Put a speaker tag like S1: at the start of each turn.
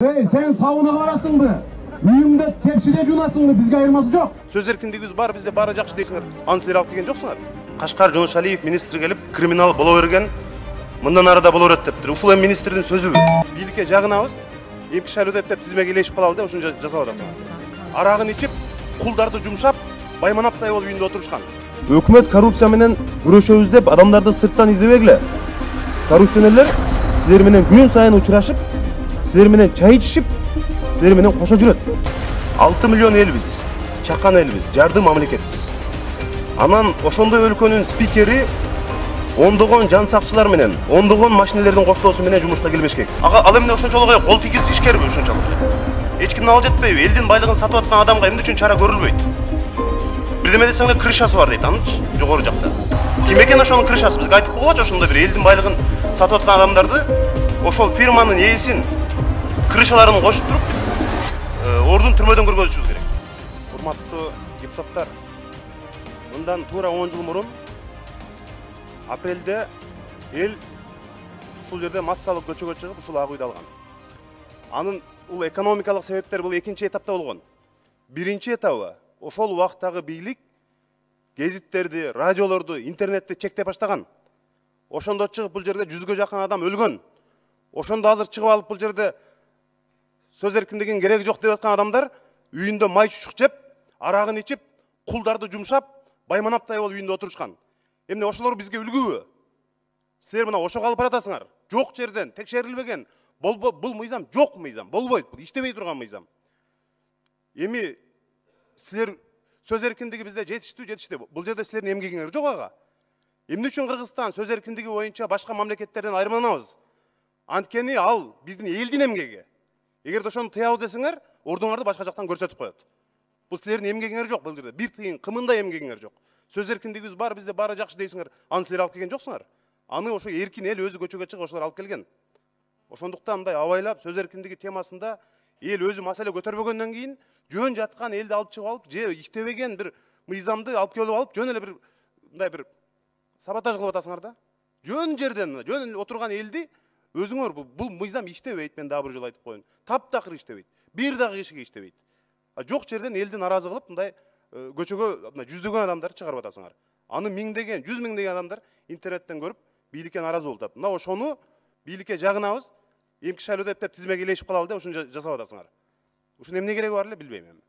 S1: Sen savunaga barasыңбы? Үйүңдө тепсиде жуунасыңбы? Бизге айырмасы жок.
S2: Сөз эркиндигибиз бар, бизде баары жакшы дейсиңер. Аны силер алып келген жоксуңар. Кашкар Жонушалиев министр келип, криминал боло берген, мындан ары да боло берет дептир. Ушул эми министрдин сөзүбү. Бийликке жагынабыз, эмки шайлоо деп тизмеге илешип калалы деп ушуну жасап атасыңар. Арагын ичип, кулдарды жумшап, байманаптай болуп үйүндө отурушкан.
S3: Өкмөт коррупция менен күрөшөбүз деп адамдарды сырттан издебегиле. Коррупционерлер силер менен күн сайын учурашып, силер менен чай ичишип, силер менен кошо жүрөт. 6 миллион элбиз, чакан элбиз, жардым мамлекетбиз. Анан ошондой өлкөнүн спикери ондогон жан сакчылар менен, ондогон машиналердин коштоосу менен жумушка келбеш керек. Ал эмне ошончолук кол тийгиз ишкерби ошончолук? Эч кимдин ал жетпейби? Элдин байлыгын сатып аткан адамга эмне үчүн чара көрүлбөйт? Бирдеме десең эле крышасы бар дейт, анычы, жогору жакта. Ким экен ошонун крышасы? Бизге айтып койгочу, ошондой бир элдин байлыгын сатып аткан адамдарды, ошол фирманын ээсин, крышаларын кошуп туруп биз ордун түрмөдөн көргөзүшүбүз керек. Урматтуу депутаттар, мындан туура 10 жыл мурун апрелде эл ушул жерде массалык көчөгө чыгып, ушул ак үйдү алган. Анын бул экономикалык себептер бул экинчи этапта болгон. Биринчи этабы ошол убактагы бийлик гезиттерди, радиолорду, интернетти чектеп баштаган. Ошондо чыгып бул жерде 100гө жакын адам өлгөн. Ошондо азыр чыгып алып бул жерде сөз эркиндигинин кереги жок деп аткан адамдар үйүндө май чучук жеп, арагын ичип, кулдарды жумшап, байманаптай болуп үйүндө отурушкан. Эмне ошолор бизге үлгүбү? Силер мына ошого алып баратасыңар. Жок жерден текшерилбеген бул мыйзам жок мыйзам, болбойт, бул иштебей турган мыйзам. Эми силер сөз эркиндиги бизде жетишти. Бул жерде силердин эмгегиңер жок ага. Эмне үчүн Кыргызстан сөз эркиндиги боюнча башка мамлекеттерден айырмаланабыз? Анткени ал биздин элдин эмгеги. Эгерде ошону тыябыз десеңер, ордуңарды башка жактан көрсөтүп коет. Бул силердин эмгегиңер жок, бул жерде бир тыйын кымындай эмгегиңер жок. Сөз эркиндигибиз бар, бизде баары жакшы дейсиңер. Аны силер алып келген жоксуңар. Аны ошо эркин эл өзү көчөгө чыгып ошолор алып келген. Ошондуктан мындай абайлап сөз эркиндиги темасында эл өзү маселе көтөрбөгөндөн кийин жөн жаткан элди алып чыгып алып, же иштебеген бир мыйзамды алып келип алып, жөн эле бир мындай бир саботаж кылып атасыңар да. Жөн жерден, жөн отурган элди өзүңөр бул мыйзам иштебейт, мен дагы бир жолу айтып коеюн. Таптакыр иштебейт. Бир дагы кишиге иштебейт. Жок жерден элди наразы кылып, мындай көчөгө жүздөгөн адамдарды чыгарып атасыңар. Аны миңдеген, 100 миңдеген адамдар интернеттен көрүп, бийликке наразы болуп атат. Мына ошону бийликке жагынабыз, эмки шайлоо деп тизмеге илешип калалы деп ушуну жасап атасыңар. Ушунун эмне кереги бар эле билбейм эми.